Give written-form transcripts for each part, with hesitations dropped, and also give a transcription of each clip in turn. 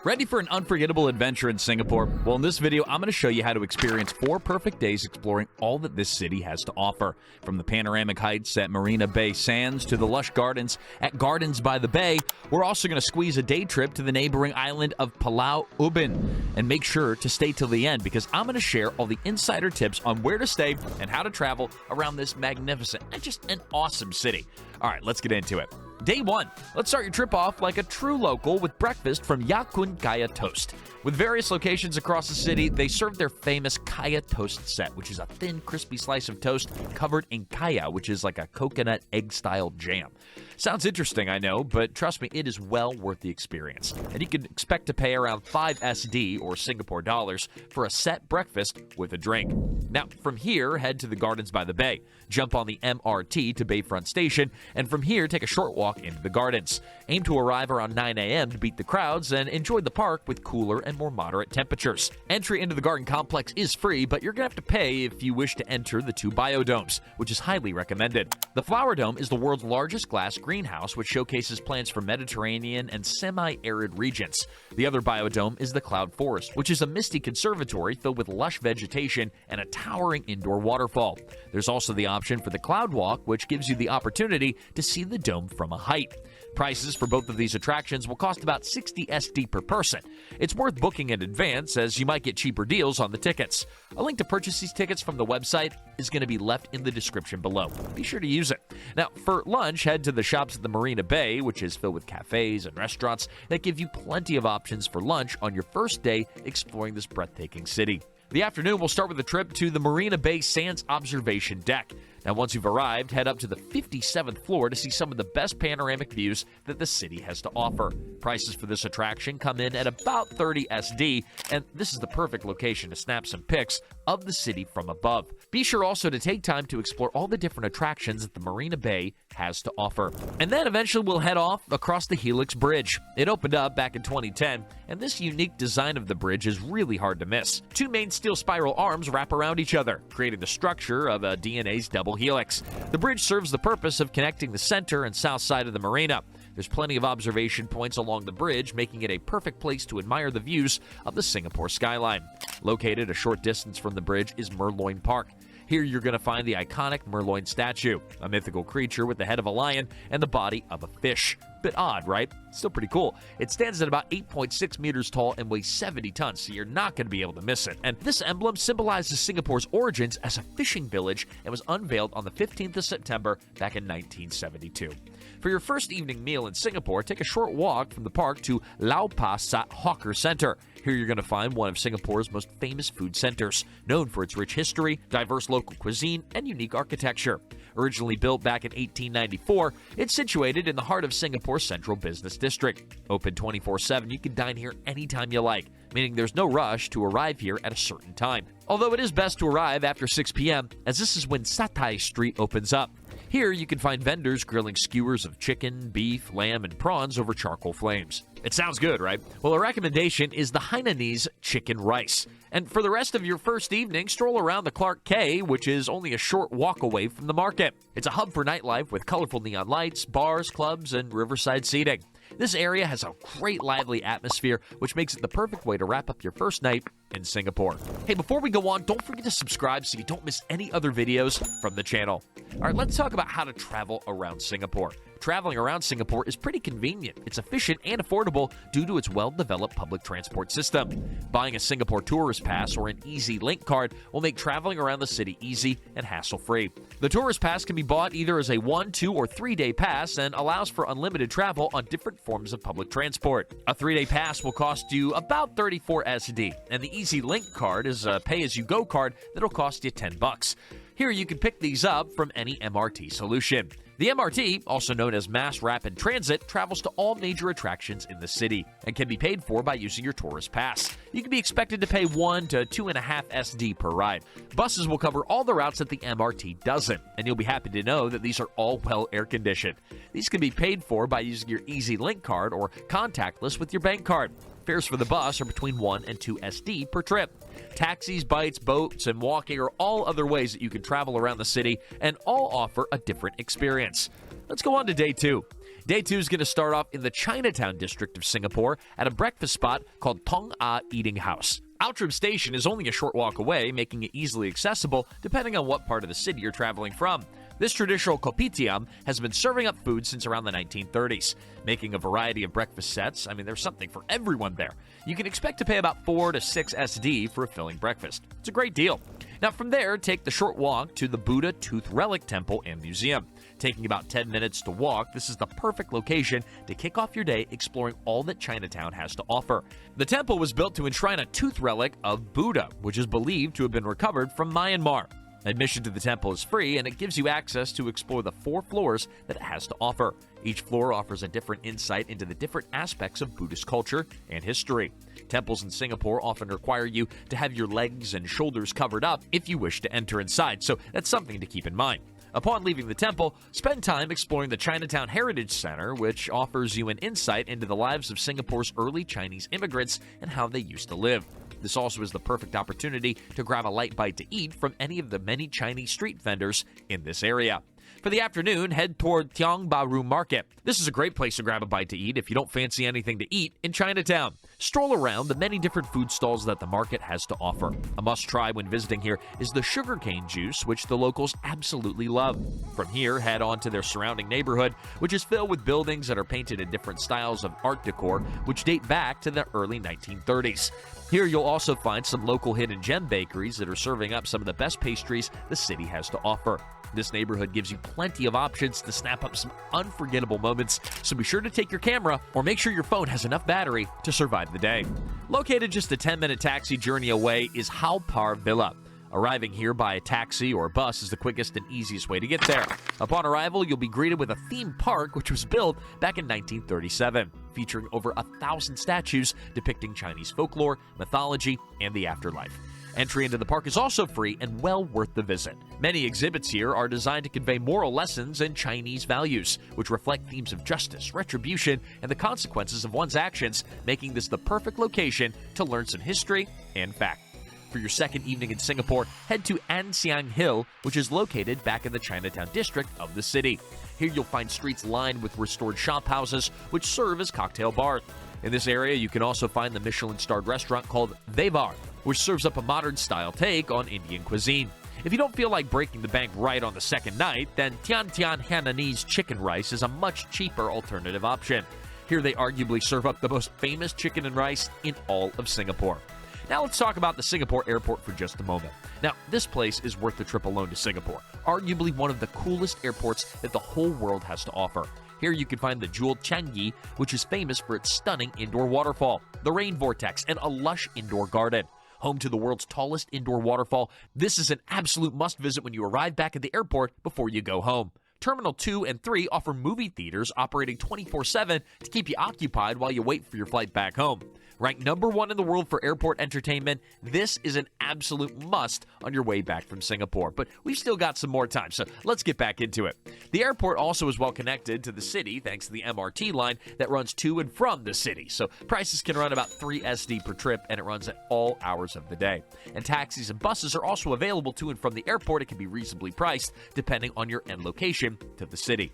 Ready for an unforgettable adventure in Singapore? Well, in this video, I'm going to show you how to experience 4 perfect days exploring all that this city has to offer. From the panoramic heights at Marina Bay Sands to the lush gardens at Gardens by the Bay, we're also going to squeeze a day trip to the neighboring island of Pulau Ubin. And make sure to stay till the end because I'm going to share all the insider tips on where to stay and how to travel around this magnificent and just an awesome city. All right, let's get into it. Day 1. Let's start your trip off like a true local with breakfast from Ya Kun Kaya Toast. With various locations across the city, they serve their famous Kaya Toast set, which is a thin, crispy slice of toast covered in kaya, which is like a coconut egg-style jam. Sounds interesting, I know, but trust me, it is well worth the experience. And you can expect to pay around 5 SD, or Singapore dollars, for a set breakfast with a drink. Now, from here, head to the Gardens by the Bay. Jump on the MRT to Bayfront Station, and from here, take a short walk into the gardens. Aim to arrive around 9 a.m. to beat the crowds and enjoy the park with cooler and more moderate temperatures. Entry into the garden complex is free, but you're going to have to pay if you wish to enter the 2 biodomes, which is highly recommended. The Flower Dome is the world's largest glass greenhouse, which showcases plants for Mediterranean and semi-arid regions. The other biodome is the Cloud Forest, which is a misty conservatory filled with lush vegetation and a towering indoor waterfall. There's also the option for the Cloud Walk, which gives you the opportunity to see the dome from a height. Prices for both of these attractions will cost about 60 SD per person. It's worth booking in advance as you might get cheaper deals on the tickets. A link to purchase these tickets from the website is going to be left in the description below. Be sure to use it. Now, for lunch, head to the shops at the Marina Bay, which is filled with cafes and restaurants that give you plenty of options for lunch on your first day exploring this breathtaking city. The afternoon will start with a trip to the Marina Bay Sands Observation Deck. Now, once you've arrived, head up to the 57th floor to see some of the best panoramic views that the city has to offer. Prices for this attraction come in at about 30 SD, and this is the perfect location to snap some pics of the city from above. Be sure also to take time to explore all the different attractions that the Marina Bay has to offer. And then eventually we'll head off across the Helix Bridge. It opened up back in 2010, and this unique design of the bridge is really hard to miss. 2 main steel spiral arms wrap around each other, creating the structure of a DNA's double helix. The bridge serves the purpose of connecting the center and south side of the marina. There's plenty of observation points along the bridge, making it a perfect place to admire the views of the Singapore skyline. Located a short distance from the bridge is Merlion Park. Here you're going to find the iconic Merlion statue, a mythical creature with the head of a lion and the body of a fish. Bit odd, right? Still pretty cool. It stands at about 8.6 meters tall and weighs 70 tons, so you're not going to be able to miss it. And this emblem symbolizes Singapore's origins as a fishing village and was unveiled on the 15th of September back in 1972. For your first evening meal in Singapore, take a short walk from the park to Lau Pa Sat Hawker Centre. Here you're going to find one of Singapore's most famous food centers, known for its rich history, diverse local cuisine, and unique architecture. Originally built back in 1894, it's situated in the heart of Singapore's central business district. Open 24/7, you can dine here anytime you like, meaning there's no rush to arrive here at a certain time. Although it is best to arrive after 6 p.m., as this is when Satay Street opens up. Here, you can find vendors grilling skewers of chicken, beef, lamb, and prawns over charcoal flames. It sounds good, right? Well, a recommendation is the Hainanese Chicken Rice. And for the rest of your first evening, stroll around the Clark Quay, which is only a short walk away from the market. It's a hub for nightlife with colorful neon lights, bars, clubs, and riverside seating. This area has a great lively atmosphere, which makes it the perfect way to wrap up your first night in Singapore. Hey, before we go on, don't forget to subscribe so you don't miss any other videos from the channel. All right, let's talk about how to travel around Singapore. Traveling around Singapore is pretty convenient. It's efficient and affordable due to its well-developed public transport system. Buying a Singapore tourist pass or an Easy Link card will make traveling around the city easy and hassle-free. The tourist pass can be bought either as a 1, 2, or 3-day pass and allows for unlimited travel on different forms of public transport. A 3-day pass will cost you about 34 SD, and the Easy Link card is a pay-as-you-go card that'll cost you $10. Here you can pick these up from any MRT solution. The MRT, also known as Mass Rapid Transit, travels to all major attractions in the city and can be paid for by using your tourist pass. You can be expected to pay 1 to 2.5 SD per ride. Buses will cover all the routes that the MRT doesn't, and you'll be happy to know that these are all well air-conditioned. These can be paid for by using your Easy Link card or contactless with your bank card. Fares for the bus are between 1 and 2 SD per trip. Taxis, bites, boats, and walking are all other ways that you can travel around the city, and all offer a different experience. Let's go on to day 2. Day 2 is going to start off in the Chinatown district of Singapore at a breakfast spot called Tong Ah Eating House. Outram Station is only a short walk away, making it easily accessible depending on what part of the city you're traveling from. This traditional kopitiam has been serving up food since around the 1930s, making a variety of breakfast sets. I mean, there's something for everyone there. You can expect to pay about 4 to 6 SD for a filling breakfast. It's a great deal. Now from there, take the short walk to the Buddha Tooth Relic Temple and Museum. Taking about 10 minutes to walk, this is the perfect location to kick off your day exploring all that Chinatown has to offer. The temple was built to enshrine a tooth relic of Buddha, which is believed to have been recovered from Myanmar. Admission to the temple is free, and it gives you access to explore the 4 floors that it has to offer. Each floor offers a different insight into the different aspects of Buddhist culture and history. Temples in Singapore often require you to have your legs and shoulders covered up if you wish to enter inside, so that's something to keep in mind. Upon leaving the temple, spend time exploring the Chinatown Heritage Centre, which offers you an insight into the lives of Singapore's early Chinese immigrants and how they used to live. This also is the perfect opportunity to grab a light bite to eat from any of the many Chinese street vendors in this area. For the afternoon, head toward Tiong Bahru Market. This is a great place to grab a bite to eat if you don't fancy anything to eat in Chinatown. Stroll around the many different food stalls that the market has to offer. A must-try when visiting here is the sugarcane juice, which the locals absolutely love. From here, head on to their surrounding neighborhood, which is filled with buildings that are painted in different styles of art decor, which date back to the early 1930s. Here you'll also find some local hidden gem bakeries that are serving up some of the best pastries the city has to offer. This neighborhood gives you plenty of options to snap up some unforgettable moments, so be sure to take your camera or make sure your phone has enough battery to survive the day. Located just a 10-minute taxi journey away is Haw Par Villa. Arriving here by a taxi or bus is the quickest and easiest way to get there. Upon arrival, you'll be greeted with a theme park which was built back in 1937, featuring over 1,000 statues depicting Chinese folklore, mythology, and the afterlife. Entry into the park is also free and well worth the visit. Many exhibits here are designed to convey moral lessons and Chinese values, which reflect themes of justice, retribution, and the consequences of one's actions, making this the perfect location to learn some history and fact. For your second evening in Singapore, head to Ann Siang Hill, which is located back in the Chinatown district of the city. Here you'll find streets lined with restored shop houses, which serve as cocktail bars. In this area, you can also find the Michelin-starred restaurant called Bar, which serves up a modern-style take on Indian cuisine. If you don't feel like breaking the bank right on the second night, then Tian Tian Hainanese Chicken Rice is a much cheaper alternative option. Here they arguably serve up the most famous chicken and rice in all of Singapore. Now let's talk about the Singapore airport for just a moment. Now, this place is worth the trip alone to Singapore, arguably one of the coolest airports that the whole world has to offer. Here you can find the jeweled Changi, which is famous for its stunning indoor waterfall, the rain vortex, and a lush indoor garden. Home to the world's tallest indoor waterfall, this is an absolute must-visit when you arrive back at the airport before you go home. Terminal 2 and 3 offer movie theaters operating 24/7 to keep you occupied while you wait for your flight back home. Ranked number 1 in the world for airport entertainment, this is an absolute must on your way back from Singapore. But we've still got some more time, so let's get back into it. The airport also is well connected to the city thanks to the MRT line that runs to and from the city. So prices can run about 3 SD per trip, and it runs at all hours of the day. And taxis and buses are also available to and from the airport. It can be reasonably priced depending on your end location to the city.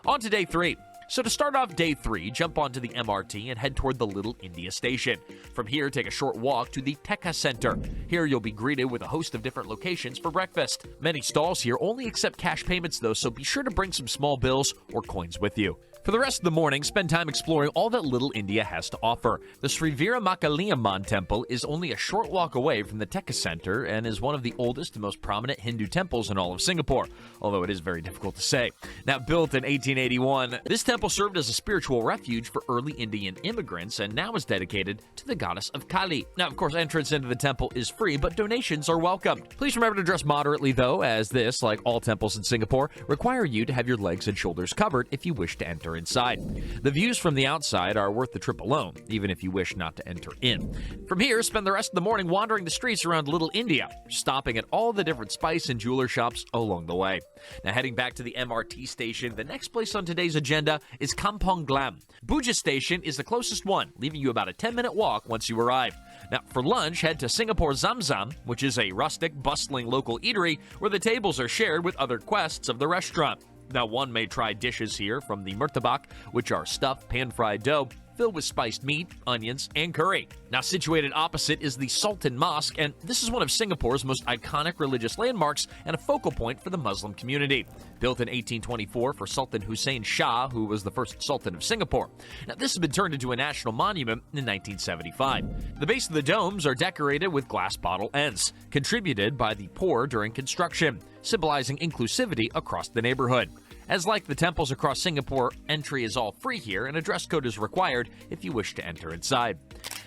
On to day 3. So to start off day 3, jump onto the MRT and head toward the Little India station. From here, take a short walk to the Deco Center. Here you'll be greeted with a host of different locations for breakfast. Many stalls here only accept cash payments though, so be sure to bring some small bills or coins with you. For the rest of the morning, spend time exploring all that Little India has to offer. The Sri Veeramakaliamman Temple is only a short walk away from the Deco Center and is one of the oldest and most prominent Hindu temples in all of Singapore, although it is very difficult to say. Now, built in 1881, this temple served as a spiritual refuge for early Indian immigrants and now is dedicated to the goddess of Kali. Now, of course, entrance into the temple is free, but donations are welcomed. Please remember to dress moderately, though, as this, like all temples in Singapore, require you to have your legs and shoulders covered if you wish to enter inside. The views from the outside are worth the trip alone, even if you wish not to enter in. From here, spend the rest of the morning wandering the streets around Little India, stopping at all the different spice and jeweler shops along the way. Now, heading back to the MRT station, the next place on today's agenda is Kampong Glam. Buja Station is the closest one, leaving you about a 10-minute walk once you arrive. Now, for lunch, head to Singapore Zamzam, which is a rustic, bustling local eatery where the tables are shared with other guests of the restaurant. Now, one may try dishes here from the murtabak, which are stuffed pan-fried dough filled with spiced meat, onions, and curry. Now, situated opposite is the Sultan Mosque, and this is one of Singapore's most iconic religious landmarks and a focal point for the Muslim community. Built in 1824 for Sultan Hussein Shah, who was the first Sultan of Singapore. Now, this has been turned into a national monument in 1975. The base of the domes are decorated with glass bottle ends, contributed by the poor during construction, symbolizing inclusivity across the neighborhood. As like the temples across Singapore, entry is all free here, and a dress code is required if you wish to enter inside.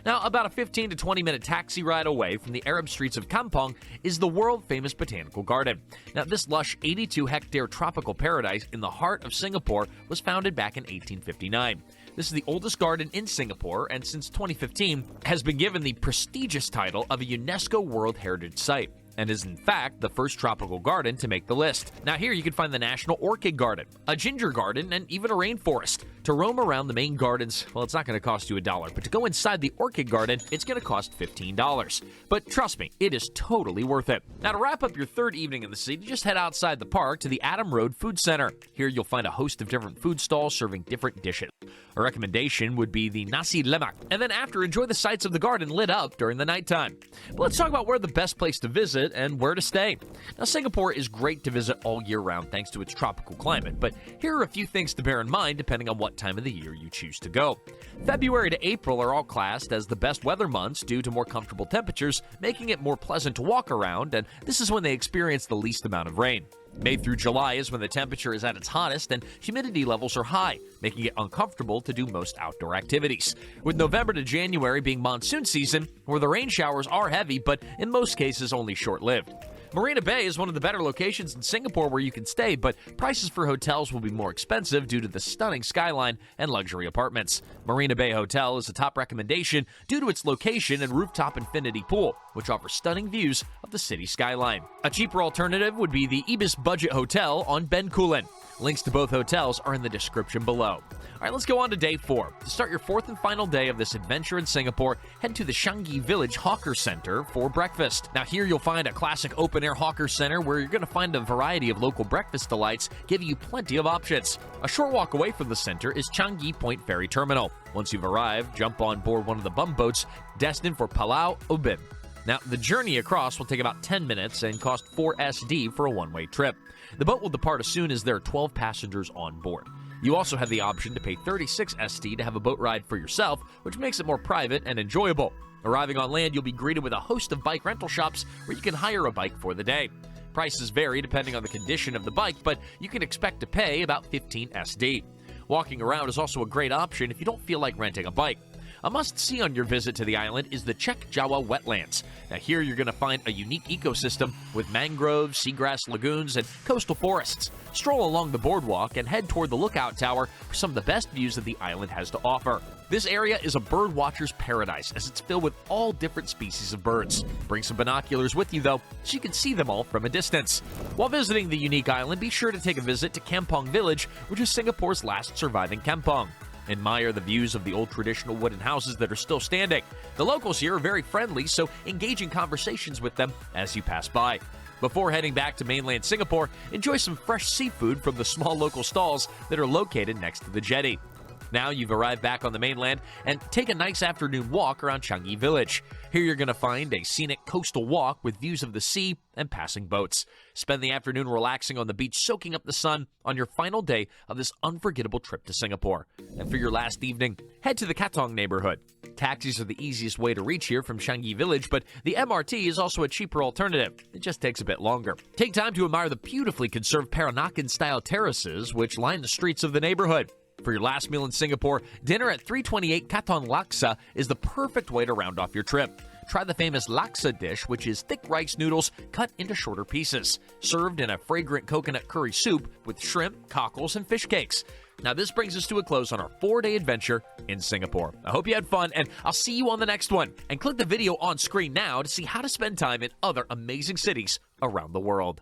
Now, about a 15 to 20 minute taxi ride away from the Arab streets of Kampong is the world-famous Botanical Garden. Now, this lush 82-hectare tropical paradise in the heart of Singapore was founded back in 1859. This is the oldest garden in Singapore, and since 2015 has been given the prestigious title of a UNESCO World Heritage Site, and is in fact the first tropical garden to make the list. Now, here you can find the National Orchid Garden, a ginger garden, and even a rainforest. To roam around the main gardens, well, it's not going to cost you $1, but to go inside the orchid garden, it's going to cost $15. But trust me, it is totally worth it. Now, to wrap up your third evening in the city, just head outside the park to the Adam Road Food Center. Here you'll find a host of different food stalls serving different dishes. A recommendation would be the nasi lemak, and then after, enjoy the sights of the garden lit up during the nighttime. But let's talk about where the best place to visit and where to stay. Now, Singapore is great to visit all year round thanks to its tropical climate, but here are a few things to bear in mind depending on what time of the year you choose to go. February to April are all classed as the best weather months due to more comfortable temperatures, making it more pleasant to walk around, and this is when they experience the least amount of rain. May through July is when the temperature is at its hottest and humidity levels are high, making it uncomfortable to do most outdoor activities. With November to January being monsoon season, where the rain showers are heavy, but in most cases only short-lived. Marina Bay is one of the better locations in Singapore where you can stay, but prices for hotels will be more expensive due to the stunning skyline and luxury apartments. Marina Bay Hotel is a top recommendation due to its location and rooftop infinity pool, which offers stunning views of the city skyline. A cheaper alternative would be the Ibis Budget Hotel on Bencoolen. Links to both hotels are in the description below. All right, let's go on to day 4. To start your fourth and final day of this adventure in Singapore, head to the Changi Village Hawker Center for breakfast. Now, here you'll find a classic open-air hawker center where you're going to find a variety of local breakfast delights, giving you plenty of options. A short walk away from the center is Changi Point Ferry Terminal. Once you've arrived, jump on board one of the bumboats destined for Palau Ubin. Now, the journey across will take about 10 minutes and cost 4 SD for a one-way trip. The boat will depart as soon as there are 12 passengers on board. You also have the option to pay 36 SD to have a boat ride for yourself, which makes it more private and enjoyable. Arriving on land, you'll be greeted with a host of bike rental shops where you can hire a bike for the day. Prices vary depending on the condition of the bike, but you can expect to pay about 15 SD. Walking around is also a great option if you don't feel like renting a bike. A must-see on your visit to the island is the Chek Jawa wetlands. Now, here you're going to find a unique ecosystem with mangroves, seagrass lagoons, and coastal forests. Stroll along the boardwalk and head toward the lookout tower for some of the best views that the island has to offer. This area is a bird watcher's paradise as it's filled with all different species of birds. Bring some binoculars with you, though, so you can see them all from a distance. While visiting the unique island, be sure to take a visit to Kampong Village, which is Singapore's last surviving kampong. Admire the views of the old traditional wooden houses that are still standing. The locals here are very friendly, so engage in conversations with them as you pass by. Before heading back to mainland Singapore, enjoy some fresh seafood from the small local stalls that are located next to the jetty. Now you've arrived back on the mainland, and take a nice afternoon walk around Changi Village. Here you're going to find a scenic coastal walk with views of the sea and passing boats. Spend the afternoon relaxing on the beach, soaking up the sun on your final day of this unforgettable trip to Singapore. And for your last evening, head to the Katong neighborhood. Taxis are the easiest way to reach here from Changi Village, but the MRT is also a cheaper alternative. It just takes a bit longer. Take time to admire the beautifully conserved Peranakan-style terraces which line the streets of the neighborhood. For your last meal in Singapore, dinner at 328 Katong Laksa is the perfect way to round off your trip. Try the famous laksa dish, which is thick rice noodles cut into shorter pieces, served in a fragrant coconut curry soup with shrimp, cockles, and fish cakes. Now, this brings us to a close on our 4-day adventure in Singapore. I hope you had fun, and I'll see you on the next one. And click the video on screen now to see how to spend time in other amazing cities around the world.